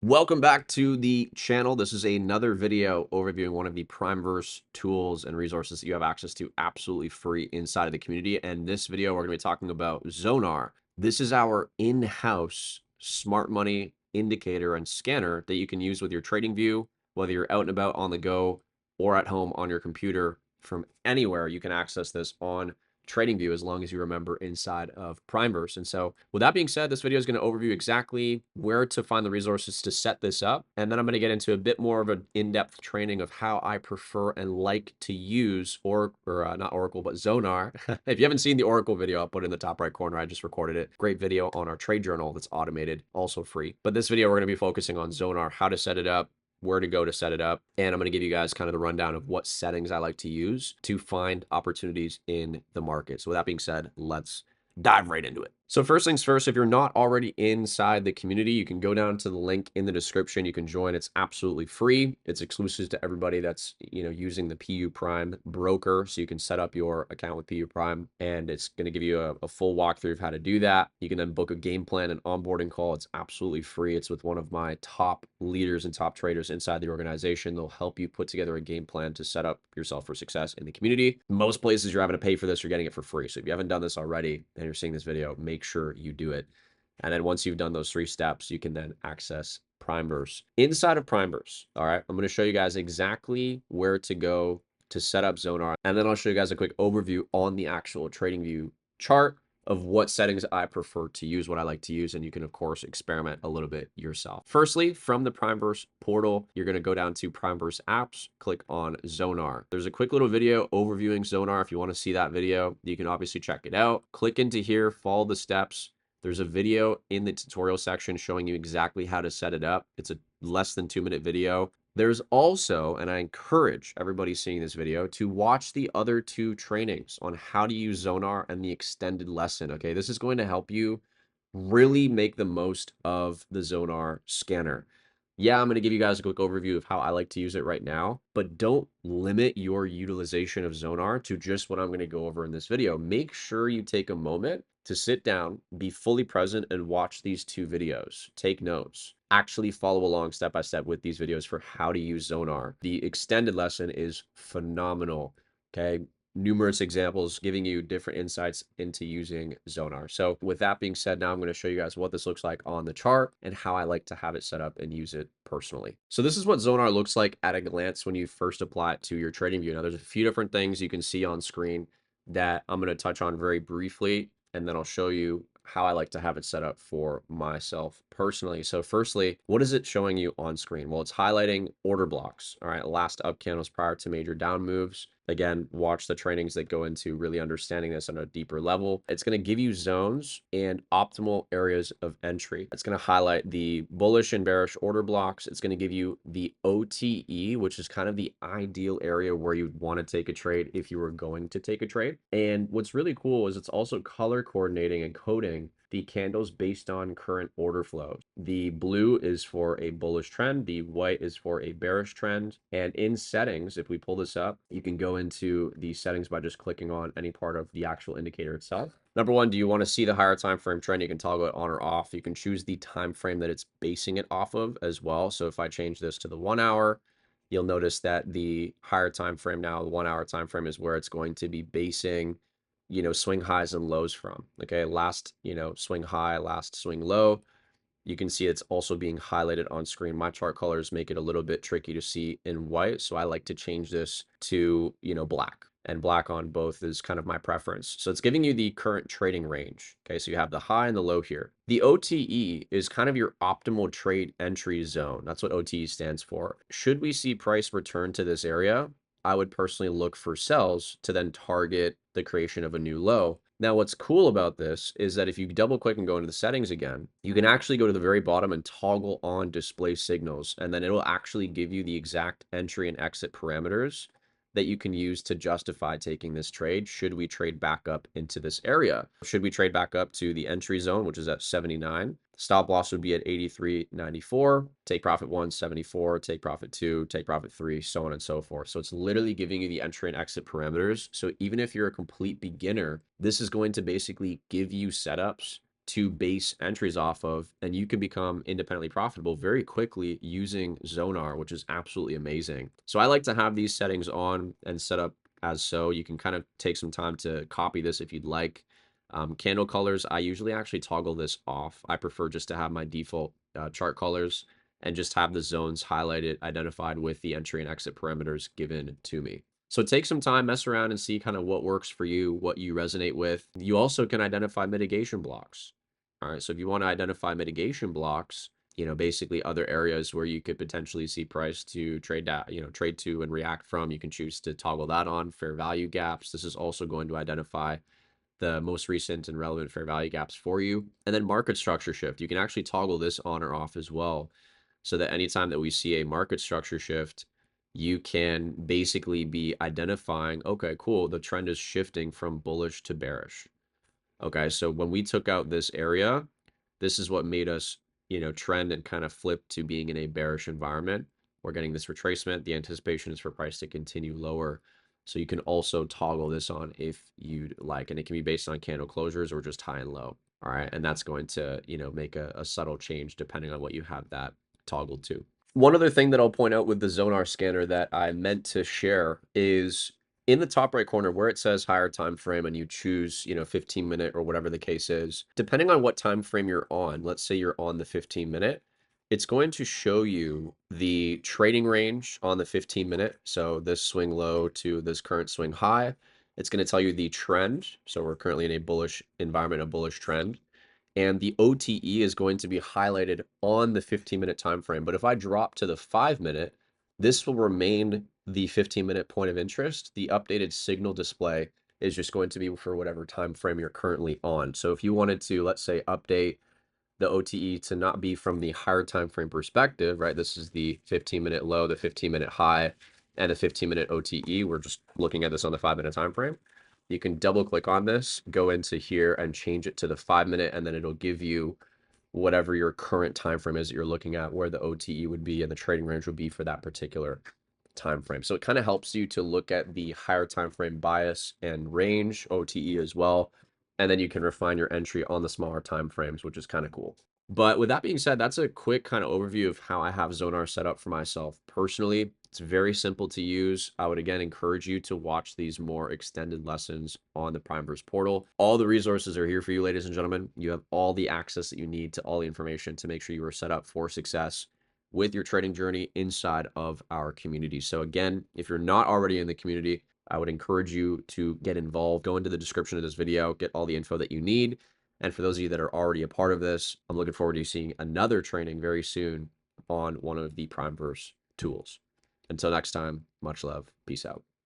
Welcome back to the channel. This is another video overviewing one of the Primeverse tools and resources that you have access to absolutely free inside of the community. And this video, we're going to be talking about Zonar. This is our in-house smart money indicator and scanner that you can use with your TradingView, whether you're out and about on the go or at home on your computer. From anywhere, you can access this on TradingView as long as you remember inside of Primeverse. And so with that being said, this video is going to overview exactly where to find the resources to set this up. And then I'm going to get into a bit more of an in-depth training of how I prefer and like to use not Oracle, but Zonar. If you haven't seen the Oracle video, I'll put it in the top right corner. I just recorded it. Great video on our trade journal that's automated, also free. But this video, we're going to be focusing on Zonar, how to set it up, where to go to set it up. And I'm going to give you guys kind of the rundown of what settings I like to use to find opportunities in the market. So with that being said, let's dive right into it. So first things first, if you're not already inside the community, you can go down to the link in the description. You can join. It's absolutely free. It's exclusive to everybody that's, using the PU Prime broker. So you can set up your account with PU Prime, and it's going to give you a full walkthrough of how to do that. You can then book a game plan and onboarding call. It's absolutely free. It's with one of my top leaders and top traders inside the organization. They'll help you put together a game plan to set up yourself for success in the community. Most places you're having to pay for this, you're getting it for free. So if you haven't done this already and you're seeing this video, make sure you do it. And then once you've done those 3 steps, you can then access Primeverse. Inside of Primeverse, all right, I'm going to show you guys exactly where to go to set up Zonar. And then I'll show you guys a quick overview on the actual TradingView chart of what settings I prefer to use, what I like to use, and you can, of course, experiment a little bit yourself. Firstly, from the Primeverse portal, you're going to go down to Primeverse apps, click on Zonar. There's a quick little video overviewing Zonar. If you want to see that video, you can obviously check it out. Click into here, follow the steps. There's a video in the tutorial section showing you exactly how to set it up. It's a less than 2-minute video. There's also, and I encourage everybody seeing this video to watch the other 2 trainings on how to use Zonar and the extended lesson, okay? This is going to help you really make the most of the Zonar scanner. Yeah, I'm going to give you guys a quick overview of how I like to use it right now, but don't limit your utilization of Zonar to just what I'm going to go over in this video. Make sure you take a moment to sit down, be fully present, and watch these 2 videos. Take notes. Actually follow along step by step with these videos for how to use Zonar. The extended lesson is phenomenal, okay? Numerous examples giving you different insights into using Zonar. So with that being said, now I'm going to show you guys what this looks like on the chart and how I like to have it set up and use it personally. So this is what Zonar looks like at a glance when you first apply it to your TradingView. Now there's a few different things you can see on screen that I'm going to touch on very briefly, and then I'll show you how I like to have it set up for myself personally. So firstly, what is it showing you on screen? Well, it's highlighting order blocks. All right, last up candles prior to major down moves. Again, watch the trainings that go into really understanding this on a deeper level. It's going to give you zones and optimal areas of entry. It's going to highlight the bullish and bearish order blocks. It's going to give you the OTE, which is kind of the ideal area where you'd want to take a trade if you were going to take a trade. And what's really cool is it's also color coordinating and coding the candles based on current order flow. The blue is for a bullish trend, the white is for a bearish trend. And in settings, if we pull this up, you can go into the settings by just clicking on any part of the actual indicator itself. Number 1, do you want to see the higher time frame trend? You can toggle it on or off. You can choose the time frame that it's basing it off of as well. So if I change this to the 1 hour, you'll notice that the higher time frame now, the 1 hour time frame, is where it's going to be basing swing highs and lows from. Okay, last swing high, last swing low. You can see it's also being highlighted on screen. My chart colors make it a little bit tricky to see in white, so I like to change this to black, and black on both is kind of my preference. So it's giving you the current trading range. Okay, so you have the high and the low here. The OTE is kind of your optimal trade entry zone. That's what OTE stands for. Should we see price return to this area, I would personally look for sells to then target the creation of a new low. Now, what's cool about this is that if you double click and go into the settings again, you can actually go to the very bottom and toggle on display signals, and then it'll actually give you the exact entry and exit parameters that you can use to justify taking this trade should we trade back up into this area. Should we trade back up to the entry zone, which is at 79, stop loss would be at 83.94, take profit 1, 74, take profit 2, take profit 3, so on and so forth. So it's literally giving you the entry and exit parameters. So even if you're a complete beginner, this is going to basically give you setups to base entries off of, and you can become independently profitable very quickly using Zonar, which is absolutely amazing. So I like to have these settings on and set up as so. You can kind of take some time to copy this if you'd like. Candle colors, I usually actually toggle this off. I prefer just to have my default chart colors and just have the zones highlighted, identified with the entry and exit parameters given to me. So take some time, mess around and see kind of what works for you, what you resonate with. You also can identify mitigation blocks. All right, so if you want to identify mitigation blocks, basically other areas where you could potentially see price to trade that, trade to and react from, you can choose to toggle that on. Fair value gaps. This is also going to identify the most recent and relevant fair value gaps for you. And then market structure shift. You can actually toggle this on or off as well, so that anytime that we see a market structure shift, you can basically be identifying, okay, cool, the trend is shifting from bullish to bearish. Okay, so when we took out this area, this is what made us, trend and kind of flip to being in a bearish environment. We're getting this retracement. The anticipation is for price to continue lower. So you can also toggle this on if you'd like, and it can be based on candle closures or just high and low. All right, and that's going to, make a subtle change depending on what you have that toggled to. One other thing that I'll point out with the Zonar scanner that I meant to share is in the top right corner where it says higher time frame and you choose, 15-minute or whatever the case is, depending on what time frame you're on, let's say you're on the 15-minute, it's going to show you the trading range on the 15-minute. So this swing low to this current swing high. It's going to tell you the trend. So we're currently in a bullish environment, a bullish trend. And the OTE is going to be highlighted on the 15-minute time frame. But if I drop to the 5-minute, this will remain the 15-minute point of interest. The updated signal display is just going to be for whatever time frame you're currently on. So if you wanted to, let's say, update the OTE to not be from the higher time frame perspective, right? This is the 15-minute low, the 15-minute high, and the 15-minute OTE. We're just looking at this on the 5-minute time frame. You can double click on this, go into here and change it to the 5-minute, and then it'll give you whatever your current time frame is that you're looking at, where the OTE would be and the trading range would be for that particular time frame. So it kind of helps you to look at the higher time frame bias and range, OTE as well, and then you can refine your entry on the smaller time frames, which is kind of cool. But with that being said, that's a quick kind of overview of how I have Zonar set up for myself personally. It's very simple to use. I would again encourage you to watch these more extended lessons on the Primeverse portal. All the resources are here for you, ladies and gentlemen. You have all the access that you need to all the information to make sure you are set up for success with your trading journey inside of our community. So again, if you're not already in the community, I would encourage you to get involved. Go into the description of this video, get all the info that you need. And for those of you that are already a part of this, I'm looking forward to seeing another training very soon on one of the Primeverse tools. Until next time, much love. Peace out.